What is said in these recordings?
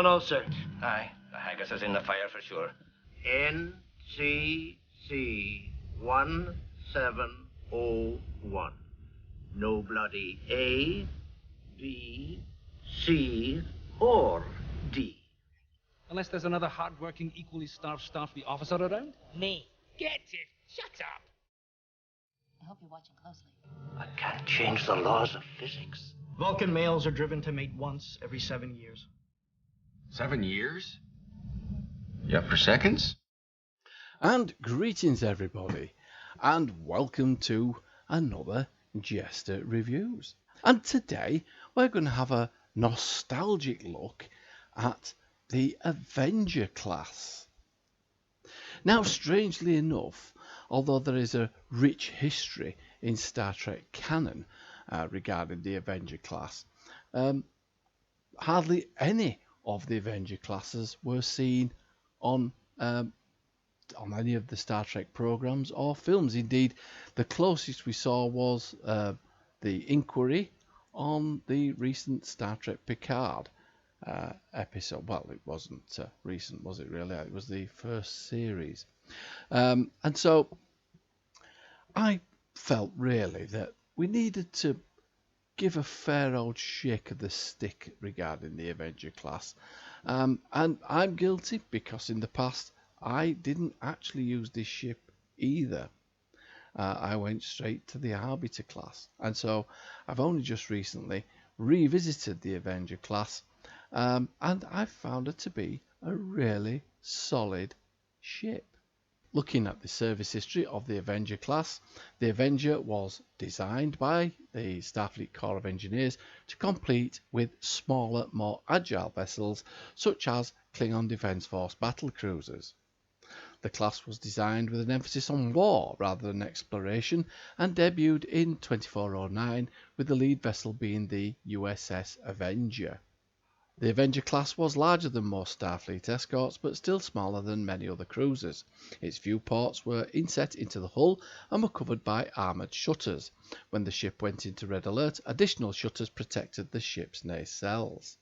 no, sir. Aye, the haggis is in the fire for sure. NCC 1701. No bloody A, B, C, or D. Unless there's another hard-working, equally starved Starfleet officer around? Me. Get it! Shut up! I hope you're watching closely. I can't change the laws of physics. Vulcan males are driven to mate once every 7 years. 7 years? Yeah, for seconds? And greetings everybody, and welcome to another JeSter Reviews. And today we're going to have a nostalgic look at the Avenger class. Now, strangely enough, although there is a rich history in Star Trek canon regarding the Avenger class, hardly any of the Avenger classes were seen on any of the Star Trek programs or films. Indeed, the closest we saw was the Inquiry on the recent Star Trek Picard episode. Well, it wasn't recent, was it really? It was the first series. And so I felt really that we needed to give a fair old shake of the stick regarding the Avenger class. And I'm guilty because in the past I didn't actually use this ship either. I went straight to the Arbiter class. And so I've only just recently revisited the Avenger class, and I found it to be a really solid ship. Looking at the service history of the Avenger class, the Avenger was designed by the Starfleet Corps of Engineers to compete with smaller, more agile vessels such as Klingon Defense Force battlecruisers. The class was designed with an emphasis on war rather than exploration and debuted in 2409 with the lead vessel being the USS Avenger. The Avenger class was larger than most Starfleet escorts but still smaller than many other cruisers. Its viewports were inset into the hull and were covered by armoured shutters. When the ship went into red alert, additional shutters protected the ship's nacelles.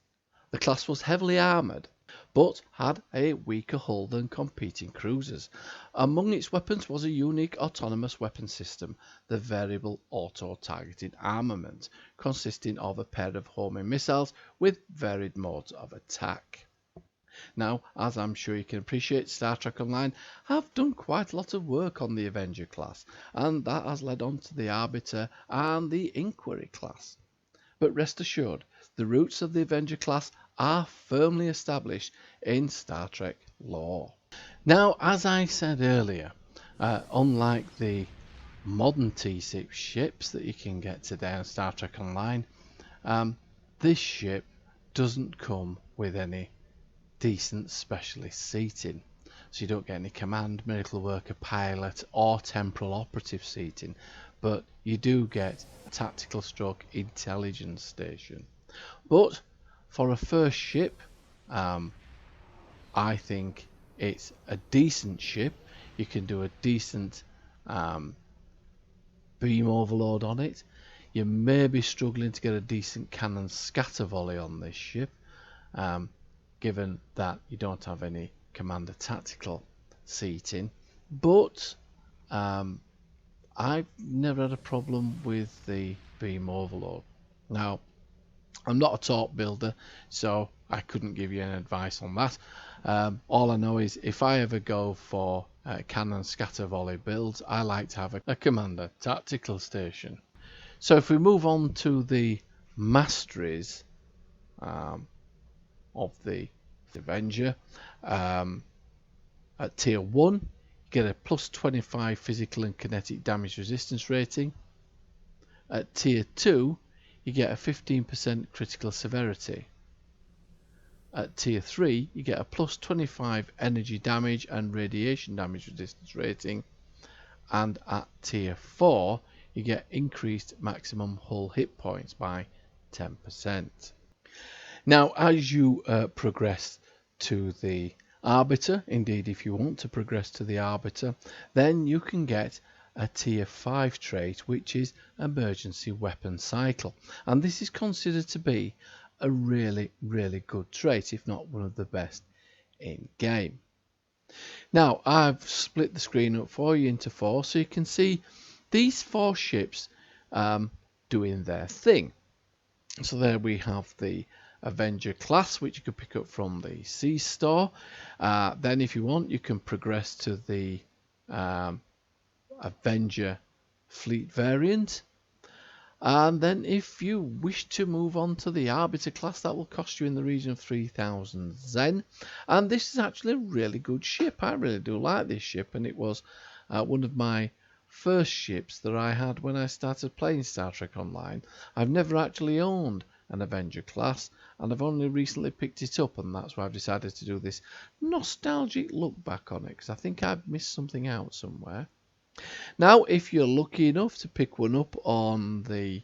The class was heavily armoured, but had a weaker hull than competing cruisers. Among its weapons was a unique autonomous weapon system, the Variable Auto-Targeted Armament, consisting of a pair of homing missiles with varied modes of attack. Now, as I'm sure you can appreciate, Star Trek Online have done quite a lot of work on the Avenger class, and that has led on to the Arbiter and the Inquiry class. But rest assured, the roots of the Avenger class are firmly established in Star Trek lore. Now, as I said earlier, unlike the modern T6 ships that you can get today on Star Trek Online, this ship doesn't come with any decent specialist seating. So you don't get any command, miracle worker, pilot or temporal operative seating, but you do get a tactical stroke intelligence station. But for a first ship, I think it's a decent ship. You can do a decent beam overload on it. You may be struggling to get a decent cannon scatter volley on this ship, given that you don't have any commander tactical seating. But I've never had a problem with the beam overload. Now, I'm not a torp builder, so I couldn't give you any advice on that. All I know is if I ever go for cannon scatter volley builds, I like to have a commander tactical station. So if we move on to the masteries of the Avenger, at tier 1 you get a plus 25 physical and kinetic damage resistance rating. At tier 2 you get a 15% critical severity. At tier 3 you get a plus 25 energy damage and radiation damage resistance rating, and at tier 4 you get increased maximum hull hit points by 10%. Now, as you progress to the Arbiter, indeed if you want to progress to the Arbiter, then you can get a tier 5 trait, which is emergency weapon cycle, and this is considered to be a really, really good trait, if not one of the best in game. Now, I've split the screen up for you into 4 so you can see these 4 ships doing their thing. So there we have the Avenger class, which you could pick up from the C store. Then if you want, you can progress to the Avenger fleet variant. And then if you wish to move on to the Arbiter class, that will cost you in the region of 3,000 Zen. And this is actually a really good ship. I really do like this ship, and it was one of my first ships that I had when I started playing Star Trek Online. I've never actually owned an Avenger class, and I've only recently picked it up, and that's why I've decided to do this nostalgic look back on it, because I think I've missed something out somewhere. Now, if you're lucky enough to pick one up on the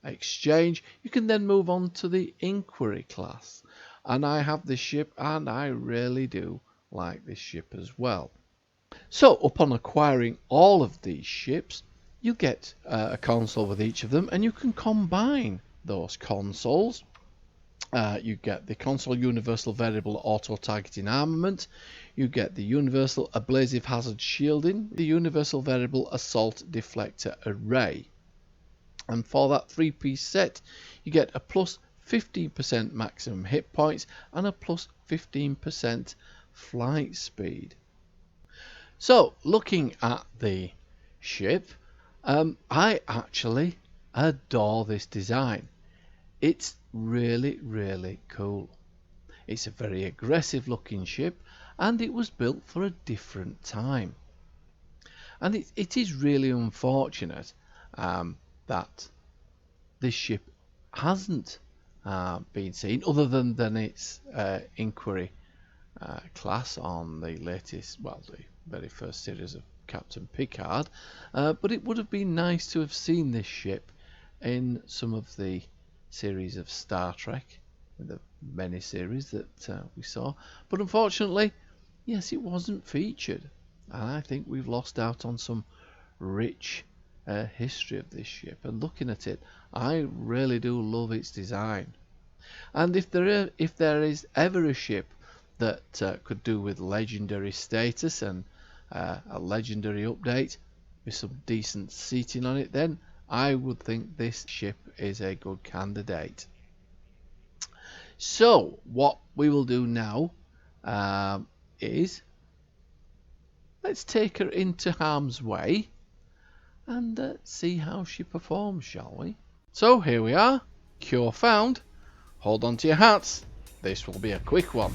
exchange, you can then move on to the Inquiry class. And I have this ship, and I really do like this ship as well. So, upon acquiring all of these ships, you get a console with each of them, and you can combine those consoles. You get the console universal variable auto targeting armament, you get the universal abrasive hazard shielding, the universal variable assault deflector array. And for that 3-piece set, you get a plus 15% maximum hit points and a plus 15% flight speed. So, looking at the ship, I actually adore this design. It's really, really cool. It's a very aggressive looking ship, and it was built for a different time. And it is really unfortunate that this ship hasn't been seen, other than its Inquiry class on the latest, well, the very first series of Captain Picard. But it would have been nice to have seen this ship in some of the series of Star Trek, the many series that we saw. But unfortunately, yes, it wasn't featured. And I think we've lost out on some rich history of this ship. And looking at it, I really do love its design. And if there is ever a ship that could do with legendary status and a legendary update with some decent seating on it, then I would think this ship is a good candidate. So what we will do now is let's take her into harm's way and see how she performs, shall we? So here we are, cure found. Hold on to your hats, this will be a quick one.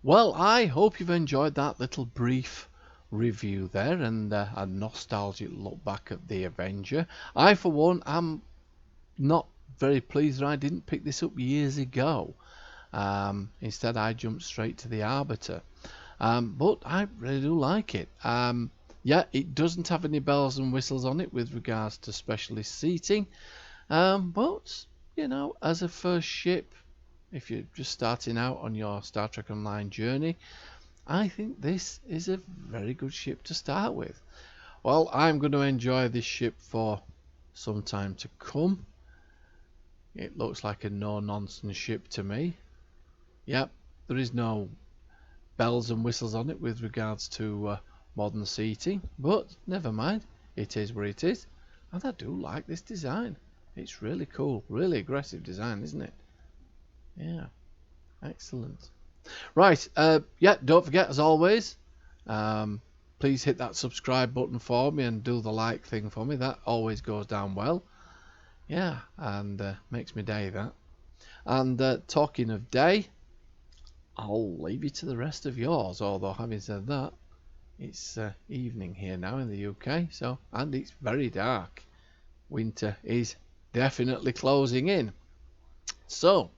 Well, I hope you've enjoyed that little brief review there, and a nostalgic look back at the Avenger. I, for one, am not very pleased that I didn't pick this up years ago. Instead, I jumped straight to the Arbiter. But I really do like it. Yeah, it doesn't have any bells and whistles on it with regards to specialist seating. But, you know, as a first ship, if you're just starting out on your Star Trek Online journey, I think this is a very good ship to start with. Well, I'm going to enjoy this ship for some time to come. It looks like a no-nonsense ship to me. Yep, there is no bells and whistles on it with regards to modern seating, but never mind, it is what it is, and I do like this design. It's really cool, really aggressive design, isn't it? Yeah, excellent. Right, yeah, don't forget, as always, please hit that subscribe button for me and do the like thing for me. That always goes down well. Yeah, and makes me day, that. And talking of day, I'll leave you to the rest of yours, although having said that, it's evening here now in the UK, so, and it's very dark. Winter is definitely closing in. So,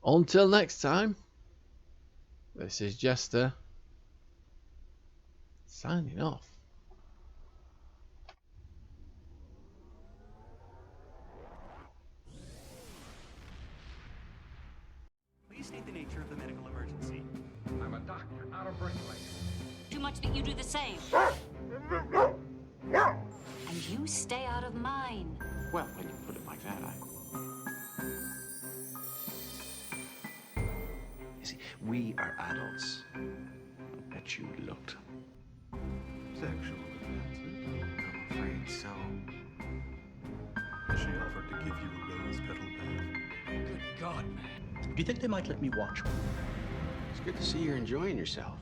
until next time, this is JeSter signing off. Please state the nature of the medical emergency. I'm a doctor, not a bricklayer. Too much that you do the same. And you stay out of mine. Well, when you put it like that, You see, we are adults. I bet you looked. Sexual advances? I'm afraid so. She offered to give you a rose petal bath. Good God, man. Do you think they might let me watch? It's good to see you're enjoying yourself.